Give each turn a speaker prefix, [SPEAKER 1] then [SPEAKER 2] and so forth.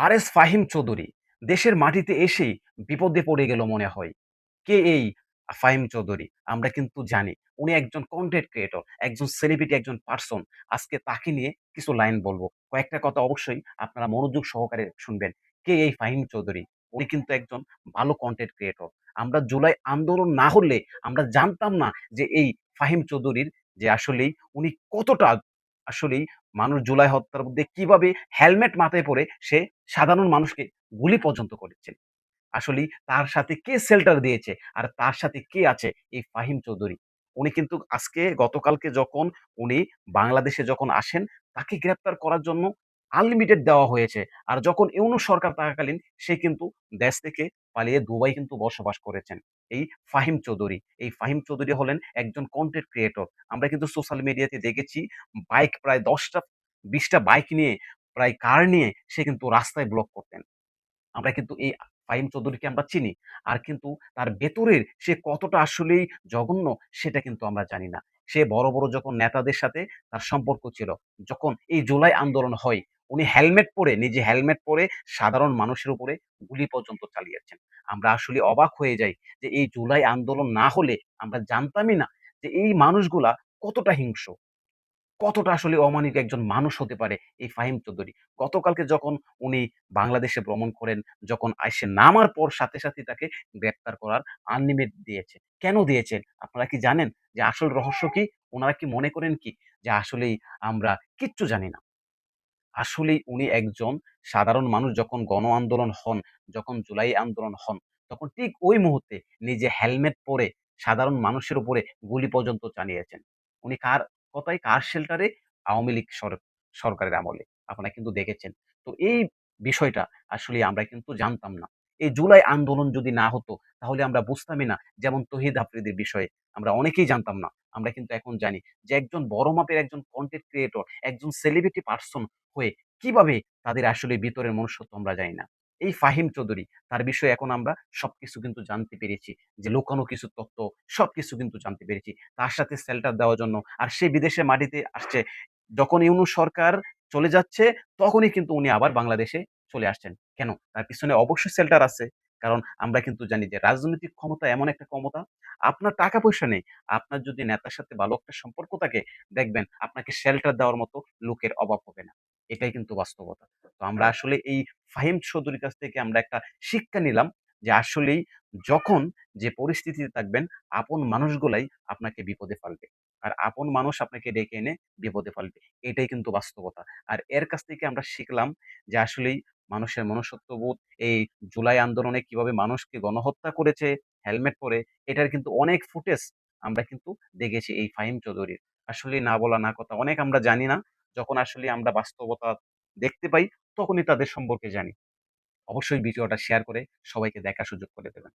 [SPEAKER 1] RS Fahim Chowdhury দেশের মাটিতে এসেই বিপদে পড়ে গেল মনে হয়। কে এই ফাহিম চৌধুরী? আমরা কিন্তু জানি উনি একজন কনটেন্ট ক্রিয়েটর, একজন সেলিব্রিটি, একজন পারসন। আজকে তাকে নিয়ে কিছু লাইন বলব। কয়েকটা কথা অবশ্যই আপনারা মনোযোগ সহকারে শুনবেন। কে এই ফাহিম চৌধুরী? উনি কিন্তু একজন ভালো কনটেন্ট ক্রিয়েটর। আমরা জুলাই আন্দোলন না হলে আমরা জানতাম না যে এই ফাহিম চৌধুরীর যে আসলেই উনি কতটা আসলেই মানুষ জুলাই হত্যার মধ্যে কিভাবে হেলমেট মাথায় পরে সে সাধারণ মানুষকে গুলি পর্যন্ত করেছে। আসলেই তার সাথে কে শেল্টার দিয়েছে আর তার সাথে কে আছে এই ফাহিম চৌধুরী। উনি কিন্তু গতকালকে যখন উনি বাংলাদেশে যখন আসেন তাকে গ্রেপ্তার করার জন্য আনলিমিটেড দেওয়া হয়েছে। আর যখন ইউনূস সরকার থাকাকালীন সে কিন্তু দেশ থেকে পালিয়ে দুবাই কিন্তু বসবাস করেছেন। এই ফাহিম চৌধুরী। এই ফাহিম চৌধুরী হলেন একজন কনটেন্ট ক্রিয়েটর। আমরা কিন্তু সোশ্যাল মিডিয়াতে দেখেছি বাইক প্রায় ১০ টা ২০ টা বাইক নিয়ে প্রায় কার নিয়ে সে কিন্তু রাস্তায় ব্লক করতেন। আমরা কিন্তু এই ফাহিম চৌধুরীকে আমরা চিনি। আর কিন্তু তার ভেতরের সে কতটা আসলেই জঘন্য সেটা কিন্তু আমরা জানি না। সে বড়, বড় যখন নেতাদের সাথে তার সম্পর্ক ছিল, যখন এই জুলাই আন্দোলন হয়, উনি হেলমেট পরে নিজে হেলমেট পরে সাধারণ মানুষের উপরে গুলি পর্যন্ত চালিয়েছেন। আমরা আসলে অবাক হয়ে যাই যে এই জুলাই আন্দোলন না হলে আমরা জানতামই না যে এই মানুষগুলা কতটা হিংস্র। কতটা আসলে অমানিক একজন মানুষ হতে পারে এই ফাহিম চৌধুরী। গতকালকে যখন উনি বাংলাদেশে ভ্রমণ করেন, যখন আইসে নামার পর সাথে, সাথে তাকে গ্রেপ্তার করার আনলিমিট দিয়েছে। কেন দিয়েছেন? আপনারা কি জানেন যে আসল রহস্য কি? উনারা কি মনে করেন কি যে আসলেই আমরা কিচ্ছু জানি না? আসলেই উনি একজন সাধারণ মানুষ যখন গণ আন্দোলন হন, যখন জুলাই আন্দোলন হন, তখন ঠিক ওই মুহূর্তে নিজে হেলমেট পরে সাধারণ মানুষের উপরে গুলি পর্যন্ত চালিয়েছেন। উনি কার শেল্টারে? আওয়ামী লীগ সরকারের আমলে। আপনারা কিন্তু দেখেছেন। তো এই বিষয়টা আসলে আমরা কিন্তু জানতাম না। এই জুলাই আন্দোলন যদি না হতো, তাহলে আমরা বুঝতামই না। যেমন তহিদ আফ্রিদির বিষয়ে আমরা অনেকেই জানতাম না। আমরা কিন্তু এখন জানি যে একজন বড় মাপের একজন কনটেন্ট ক্রিয়েটর, একজন সেলিব্রিটি পারসন হয়ে কিভাবে তাদের আসলে ভিতরের মনুষ্যত্ব আমরা জানি না। এই ফাহিম চৌধুরী তার বিষয়ে এখন আমরা সবকিছু কিন্তু জানতে পেরেছি। যে লুকানো কিছু তথ্য সবকিছু কিন্তু জানতে পেরেছি। তার সাথে শেল্টার দেওয়ার জন্য আর সে বিদেশের মাটিতে আসছে। যখন ইউনূস সরকার চলে যাচ্ছে তখনই কিন্তু উনি আবার বাংলাদেশে চলে আসছেন। কেন? তার পিছনে অবশ্যই শেল্টার আছে। কারণ আমরা কিন্তু জানি যে রাজনৈতিক ক্ষমতা এমন একটা ক্ষমতা, আপনার টাকা পয়সা নেই। আপনার যদি নেতার সাথে ভালো একটা সম্পর্ক থাকে, দেখবেন আপনাকে শেল্টার দেওয়ার মতো লোকের অভাব হবে না। এটাই কিন্তু বাস্তবতা। তো আমরা আসলে এই ফাহিম চৌধুরীর কাছ থেকে আমরা একটা শিক্ষা নিলাম যে আসলেই যখন যে পরিস্থিতিতে থাকবেন, আপন মানুষগুলাই আপনাকে বিপদে ফেলবে। আর আপন মানুষ আপনাকে ডেকে এনে বিপদে ফেলবে। এটাই কিন্তু বাস্তবতা। আর এর কাছ থেকে আমরা শিখলাম যে আসলেই মানুষের মনুষ্যত্ববোধ এই জুলাই আন্দোলনে কিভাবে মানুষকে গণহত্যা করেছে হেলমেট পরে, এটার কিন্তু অনেক ফুটেজ আমরা কিন্তু দেখেছি এই ফাহিম চৌধুরীর। আসলে না বলা না কথা অনেক আমরা জানি না। যখন আসলে আমরা বাস্তবতা দেখতে পাই, তখনই তাদের সম্পর্কে জানি। অবশ্যই ভিডিওটা শেয়ার করে সবাইকে দেখার সুযোগ করে দেবেন।